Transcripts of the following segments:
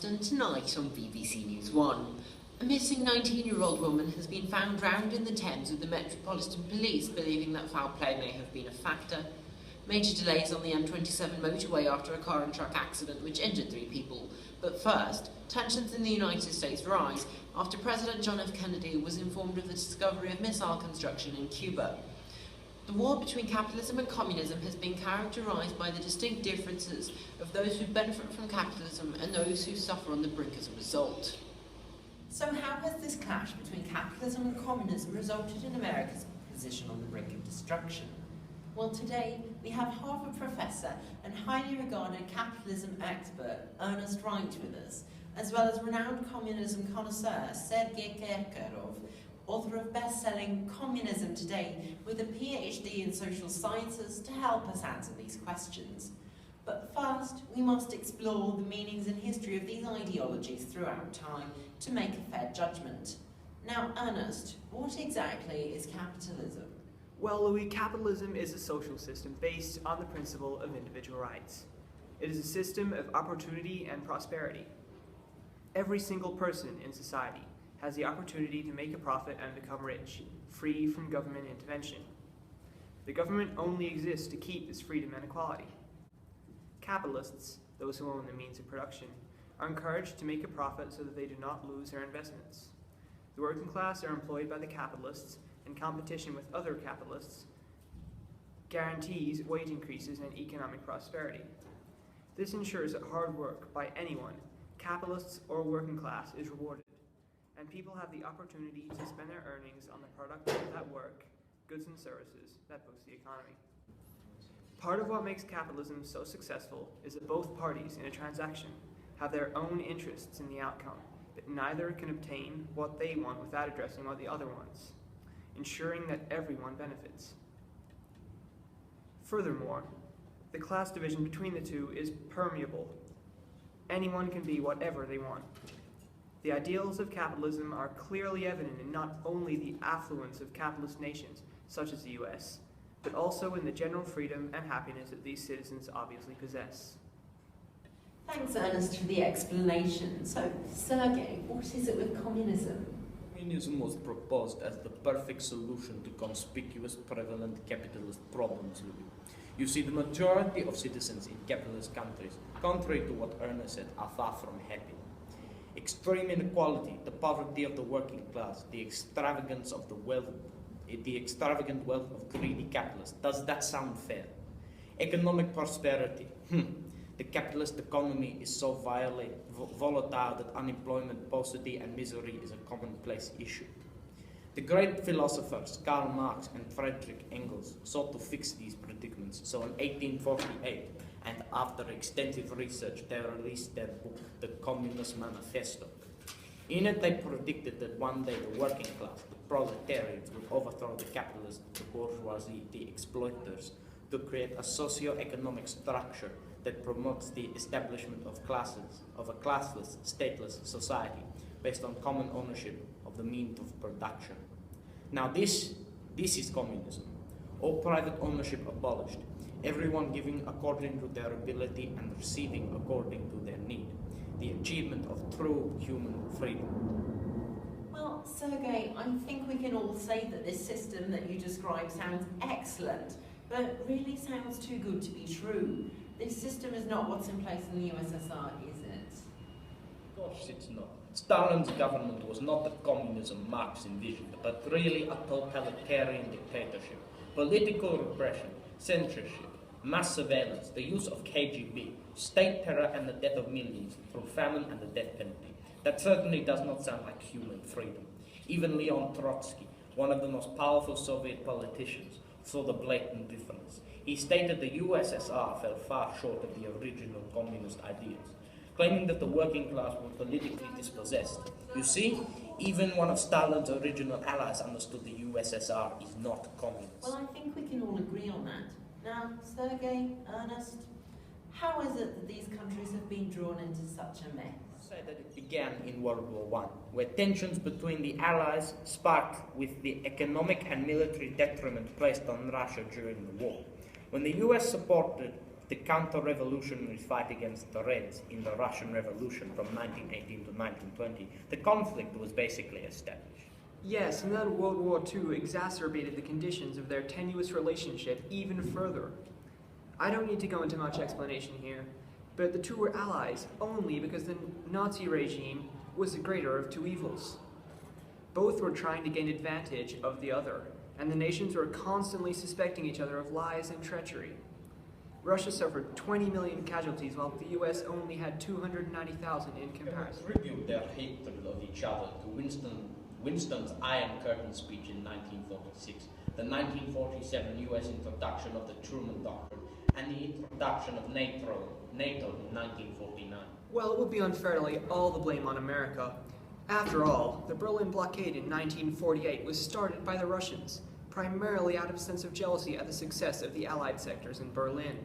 and tonight on BBC News 1. A missing 19-year-old woman has been found drowned in the Thames, with the Metropolitan Police believing that foul play may have been a factor. Major delays on the M27 motorway after a car and truck accident which injured 3 people. But first, tensions in the United States rise after President John F. Kennedy was informed of the discovery of missile construction in Cuba. The war between capitalism and communism has been characterized by the distinct differences of those who benefit from capitalism and those who suffer on the brink as a result. So how has this clash between capitalism and communism resulted in America's position on the brink of destruction? Well, today we have Harvard professor and highly regarded capitalism expert Ernest Wright with us, as well as renowned communism connoisseur Sergei Kherkorov, author of best-selling Communism Today, with a PhD in social sciences to help us answer these questions. But first, we must explore the meanings and history of these ideologies throughout time to make a fair judgment. Now, Ernest, what exactly is capitalism? Well, Louis, capitalism is a social system based on the principle of individual rights. It is a system of opportunity and prosperity. Every single person in society has the opportunity to make a profit and become rich, free from government intervention. The government only exists to keep this freedom and equality. Capitalists, those who own the means of production, are encouraged to make a profit so that they do not lose their investments. The working class are employed by the capitalists, and competition with other capitalists guarantees wage increases and economic prosperity. This ensures that hard work by anyone, capitalists or working class, is rewarded, and people have the opportunity to spend their earnings on the product of that work, goods and services that boost the economy. Part of what makes capitalism so successful is that both parties in a transaction have their own interests in the outcome, but neither can obtain what they want without addressing what the other wants, ensuring that everyone benefits. Furthermore, the class division between the two is permeable. Anyone can be whatever they want. The ideals of capitalism are clearly evident in not only the affluence of capitalist nations, such as the US, but also in the general freedom and happiness that these citizens obviously possess. Thanks, Ernest, for the explanation. So, Sergei, what is it with communism? Communism was proposed as the perfect solution to conspicuous prevalent capitalist problems, Louis. You see, the majority of citizens in capitalist countries, contrary to what Ernest said, are far from happy. Extreme inequality, the poverty of the working class, the extravagant wealth of greedy capitalists. Does that sound fair? Economic prosperity. The capitalist economy is so volatile that unemployment, poverty and misery is a commonplace issue. The great philosophers Karl Marx and Friedrich Engels sought to fix these predicaments. So in 1848, and after extensive research, they released their book, The Communist Manifesto. In it, they predicted that one day the working class, the proletariat, would overthrow the capitalists, the bourgeoisie, the exploiters, to create a socio-economic structure that promotes the establishment of a classless, stateless society based on common ownership of the means of production. Now this is communism. All private ownership abolished, everyone giving according to their ability and receiving according to their need. The achievement of true human freedom. Well, Sergei, I think we can all say that this system that you describe sounds excellent, but it really sounds too good to be true. This system is not what's in place in the USSR, is it? Of course it's not. Stalin's government was not the communism Marx envisioned, but really a totalitarian dictatorship. Political repression, censorship, mass surveillance, the use of KGB, state terror and the death of millions through famine and the death penalty. That certainly does not sound like human freedom. Even Leon Trotsky, one of the most powerful Soviet politicians, saw the blatant difference. He stated the USSR fell far short of the original communist ideas, claiming that the working class were politically dispossessed. You see, even one of Stalin's original allies understood the USSR is not communist. Well, I think we can all agree on that. Now, Sergei, Ernest, how is it that these countries have been drawn into such a mess? Say that it began in World War I, where tensions between the Allies sparked with the economic and military detriment placed on Russia during the war. When the US supported the counter-revolutionary fight against the Reds in the Russian Revolution from 1918 to 1920, the conflict was basically established. Yes, and then World War II exacerbated the conditions of their tenuous relationship even further. I don't need to go into much explanation here, but the two were allies only because the Nazi regime was the greater of two evils. Both were trying to gain advantage of the other, and the nations were constantly suspecting each other of lies and treachery. Russia suffered 20 million casualties, while the US only had 290,000 in comparison. Attribute their hatred of each other to Winston's Iron Curtain speech in 1946, the 1947 US introduction of the Truman Doctrine, and the introduction of NATO in 1949. Well, it would be unfair to lay all the blame on America. After all, the Berlin blockade in 1948 was started by the Russians, primarily out of a sense of jealousy at the success of the Allied sectors in Berlin.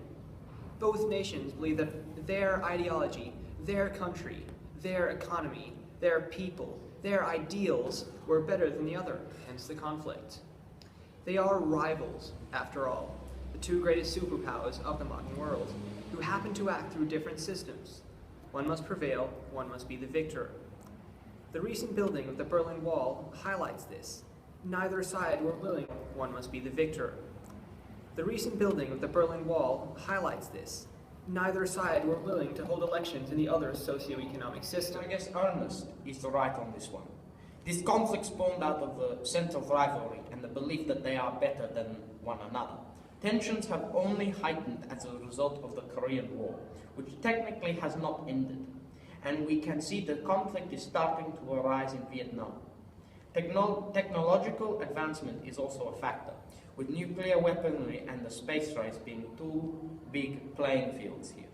Both nations believed that their ideology, their country, their economy, their people, their ideals were better than the other, hence the conflict. They are rivals, after all, the two greatest superpowers of the modern world, who happen to act through different systems. One must prevail, one must be the victor. The recent building of the Berlin Wall highlights this. Neither side were willing, one must be the victor. The recent building of the Berlin Wall highlights this. Neither side were willing to hold elections in the other socio-economic system. I guess Ernest is right on this one. This conflict spawned out of a sense of rivalry and the belief that they are better than one another. Tensions have only heightened as a result of the Korean War, which technically has not ended. And we can see the conflict is starting to arise in Vietnam. Technological advancement is also a factor, with nuclear weaponry and the space race being two big playing fields here.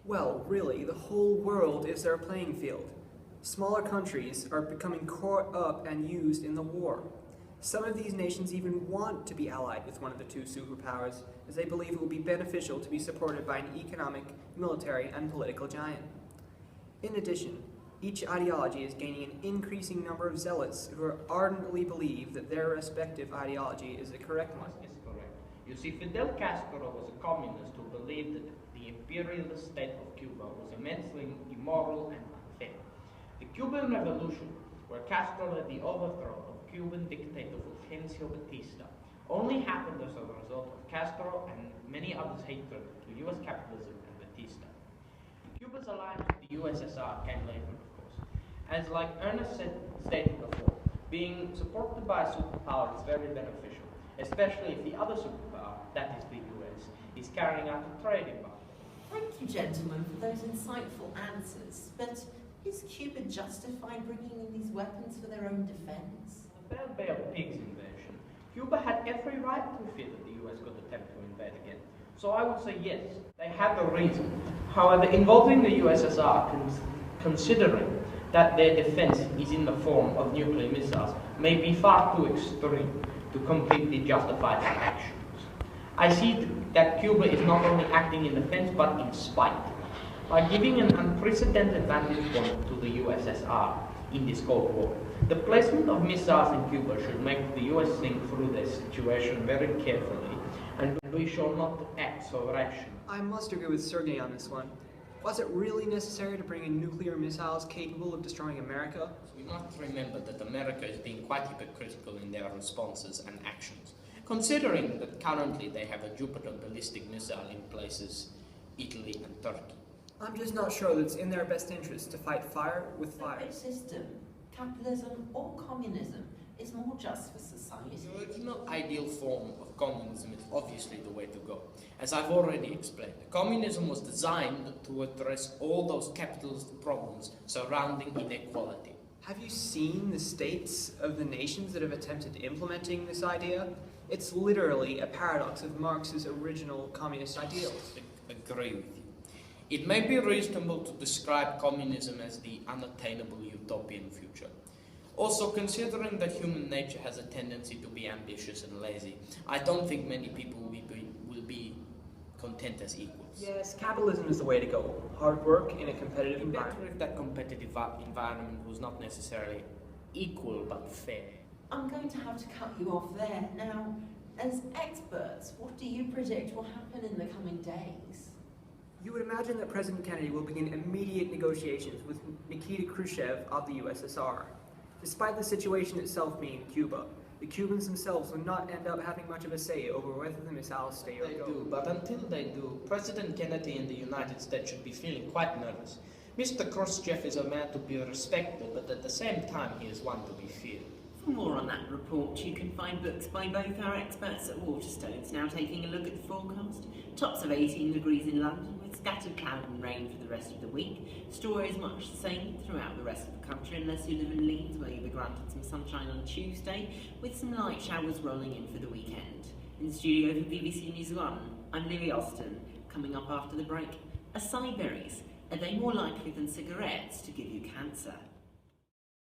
Well, really, the whole world is their playing field. Smaller countries are becoming caught up and used in the war. Some of these nations even want to be allied with one of the two superpowers, as they believe it will be beneficial to be supported by an economic, military, and political giant. In addition, each ideology is gaining an increasing number of zealots who ardently believe that their respective ideology is the correct one. Is correct. You see, Fidel Castro was a communist who believed that the imperialist state of Cuba was immensely immoral and unfair. The Cuban Revolution, where Castro led the overthrow of Cuban dictator Fulgencio Batista, only happened as a result of Castro and many others' hatred to U.S. capitalism and Batista. Cuba's alliance with the USSR came later, of course. As like Ernest stated before, being supported by a superpower is very beneficial, especially if the other superpower, that is the US, is carrying out a trade embargo. Thank you, gentlemen, for those insightful answers. But is Cuba justified bringing in these weapons for their own defense? The Failed Bay of Pigs invasion, Cuba had every right to fear that the US could attempt to invade again. So I would say yes, they have a reason. However, involving the USSR, considering that their defense is in the form of nuclear missiles, may be far too extreme to completely justify their actions. I see that Cuba is not only acting in defense, but in spite. By giving an unprecedented vantage point to the USSR in this Cold War, the placement of missiles in Cuba should make the US think through their situation very carefully, and we shall not act so rashly. I must agree with Sergei on this one. Was it really necessary to bring in nuclear missiles capable of destroying America? We must remember that America is being quite hypocritical in their responses and actions, considering that currently they have a Jupiter ballistic missile in places Italy and Turkey. I'm just not sure that it's in their best interest to fight fire with fire. Which system, capitalism or communism, is more just for society? So it's not ideal form of communism is obviously the way to go. As I've already explained, communism was designed to address all those capitalist problems surrounding inequality. Have you seen the states of the nations that have attempted implementing this idea? It's literally a paradox of Marx's original communist ideals. Agree with you. It may be reasonable to describe communism as the unattainable utopian future. Also, considering that human nature has a tendency to be ambitious and lazy, I don't think many people will be content as equals. Yes, capitalism is the way to go. Hard work in a competitive It'd be better environment. if that competitive environment was not necessarily equal but fair. I'm going to have to cut you off there. Now, as experts, what do you predict will happen in the coming days? You would imagine that President Kennedy will begin immediate negotiations with Nikita Khrushchev of the USSR. Despite the situation itself being Cuba, the Cubans themselves will not end up having much of a say over whether the missiles stay or They go. do, but until they do, President Kennedy in the United States should be feeling quite nervous. Mr. Khrushchev is a man to be respected, but at the same time he is one to be feared. For more on that report, you can find books by both our experts at Waterstones, now taking a look at the forecast. Tops of 18 degrees in London, with scattered cloud and rain for the rest of the week. Story is much the same throughout the rest of the country, unless you live in Leeds, where you'll be granted some sunshine on Tuesday, with some light showers rolling in for the weekend. In the studio for BBC News 1, I'm Louis Austin. Coming up after the break, acai berries. Are they more likely than cigarettes to give you cancer?